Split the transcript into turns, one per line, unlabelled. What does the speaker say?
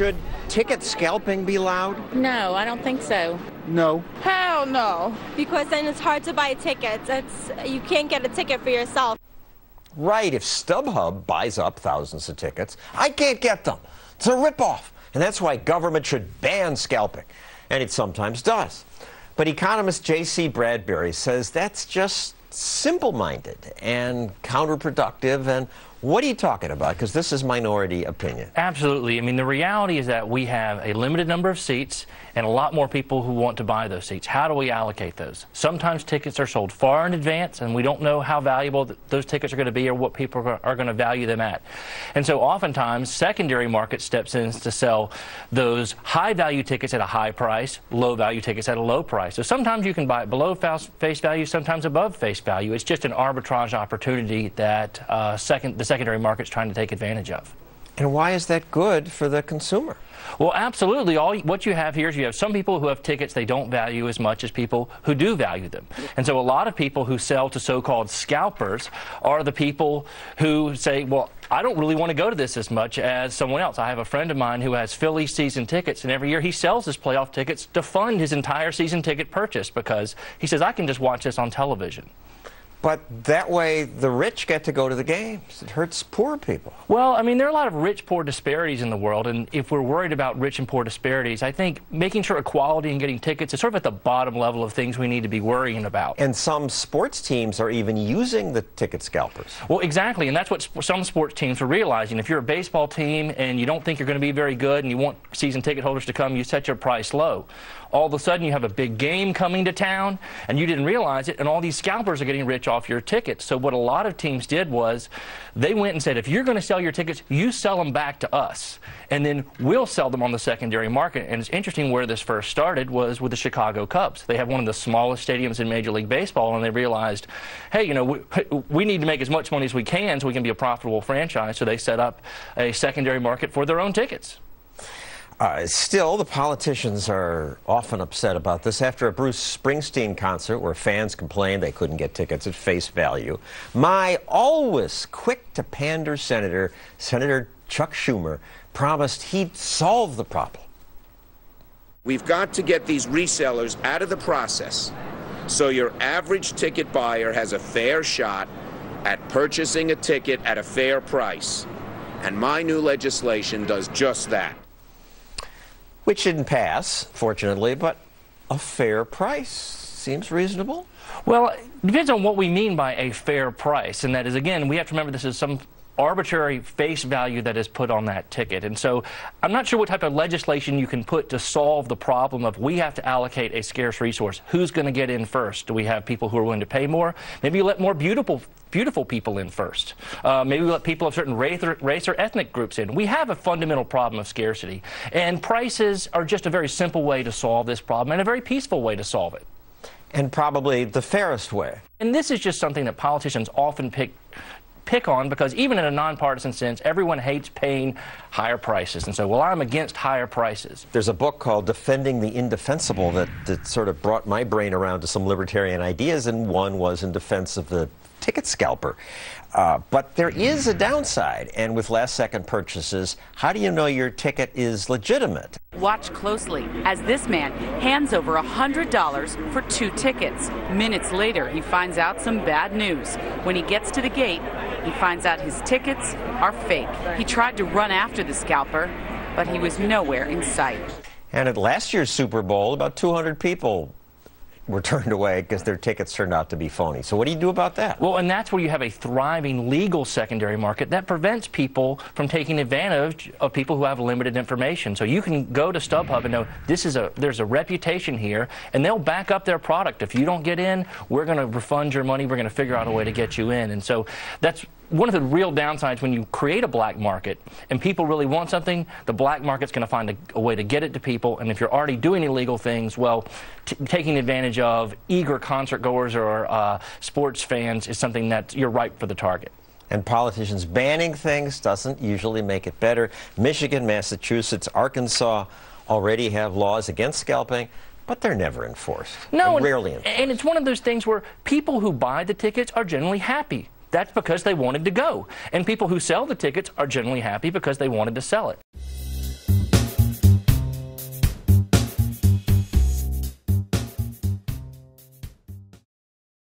Should ticket scalping be allowed?
No, I don't think so.
No.
Hell no.
Because then it's hard to buy tickets. You can't get a ticket for yourself.
Right, if StubHub buys up thousands of tickets, I can't get them. It's a ripoff. And that's why government should ban scalping. And it sometimes does. But economist J.C. Bradbury says that's just simple-minded and counterproductive. And what are you talking about? Because this is minority opinion.
Absolutely. I mean, the reality is that we have a limited number of seats and a lot more people who want to buy those seats. How do we allocate those? Sometimes tickets are sold far in advance, and we don't know how valuable those tickets are going to be or what people are going to value them at. And so oftentimes, secondary market steps in to sell those high-value tickets at a high price, low-value tickets at a low price. So sometimes you can buy it below face value, sometimes above face value. It's just an arbitrage opportunity that the secondary market's trying to take advantage of.
And why is that good for the consumer?
Well, absolutely. What you have here is you have some people who have tickets they don't value as much as people who do value them. And so a lot of people who sell to so-called scalpers are the people who say, well, I don't really want to go to this as much as someone else. I have a friend of mine who has Phillies season tickets, and every year he sells his playoff tickets to fund his entire season ticket purchase because he says, I can just watch this on television.
But that way, the rich get to go to the games. It hurts poor people.
Well, I mean, there are a lot of rich-poor disparities in the world, and if we're worried about rich and poor disparities, I think making sure equality and getting tickets is sort of at the bottom level of things we need to be worrying about.
And some sports teams are even using the ticket scalpers.
Well, exactly, and that's what some sports teams are realizing. If you're a baseball team and you don't think you're going to be very good and you want season ticket holders to come, you set your price low. All of a sudden, you have a big game coming to town, and you didn't realize it, and all these scalpers are getting rich off your tickets. So what a lot of teams did was they went and said, if you're going to sell your tickets, you sell them back to us, and then we'll sell them on the secondary market. And it's interesting where this first started was with the Chicago Cubs. They have one of the smallest stadiums in Major League Baseball, and they realized, hey, you know, we need to make as much money as we can so we can be a profitable franchise. So they set up a secondary market for their own tickets.
Still, the politicians are often upset about this. After a Bruce Springsteen concert where fans complained they couldn't get tickets at face value, my always quick-to-pander Senator Chuck Schumer, promised he'd solve the problem.
We've got to get these resellers out of the process so your average ticket buyer has a fair shot at purchasing a ticket at a fair price. And my new legislation does just that.
Which didn't pass, fortunately, but a fair price seems reasonable.
Well, it depends on what we mean by a fair price, and that is, again, we have to remember this is some arbitrary face value that is put on that ticket. And so I'm not sure what type of legislation you can put to solve the problem of we have to allocate a scarce resource. Who's going to get in first? Do we have people who are willing to pay more? Maybe you let more beautiful people in first. Maybe we let people of certain race or ethnic groups in. We have a fundamental problem of scarcity. And prices are just a very simple way to solve this problem and a very peaceful way to solve it.
And probably the fairest way.
And this is just something that politicians often pick on because even in a nonpartisan sense, everyone hates paying higher prices. And so, well, I'm against higher prices.
There's a book called Defending the Indefensible that sort of brought my brain around to some libertarian ideas, and one was in defense of the ticket scalper. But there is a downside, and with last-second purchases, how do you know your ticket is legitimate?
Watch closely as this man hands over $100 for 2 tickets. Minutes later, he finds out some bad news. When he gets to the gate, he finds out his tickets are fake. He tried to run after the scalper, but he was nowhere in sight.
And at last year's Super Bowl, about 200 people were turned away because their tickets turned out to be phony. So what do you do about that?
Well, and that's where you have a thriving legal secondary market that prevents people from taking advantage of people who have limited information. So you can go to StubHub and know there's a reputation here, and they'll back up their product. If you don't get in, we're going to refund your money. We're going to figure out a way to get you in. And so that's one of the real downsides when you create a black market and people really want something. The black market's going to find a way to get it to people, and if you're already doing illegal things, well, taking advantage of eager concert goers or sports fans is something that you're ripe for the target.
And politicians banning things doesn't usually make it better. Michigan, Massachusetts, Arkansas already have laws against scalping, but they're never enforced.
No,
rarely enforced.
And it's one of those things where people who buy the tickets are generally happy. That's because they wanted to go. And people who sell the tickets are generally happy because they wanted to sell it.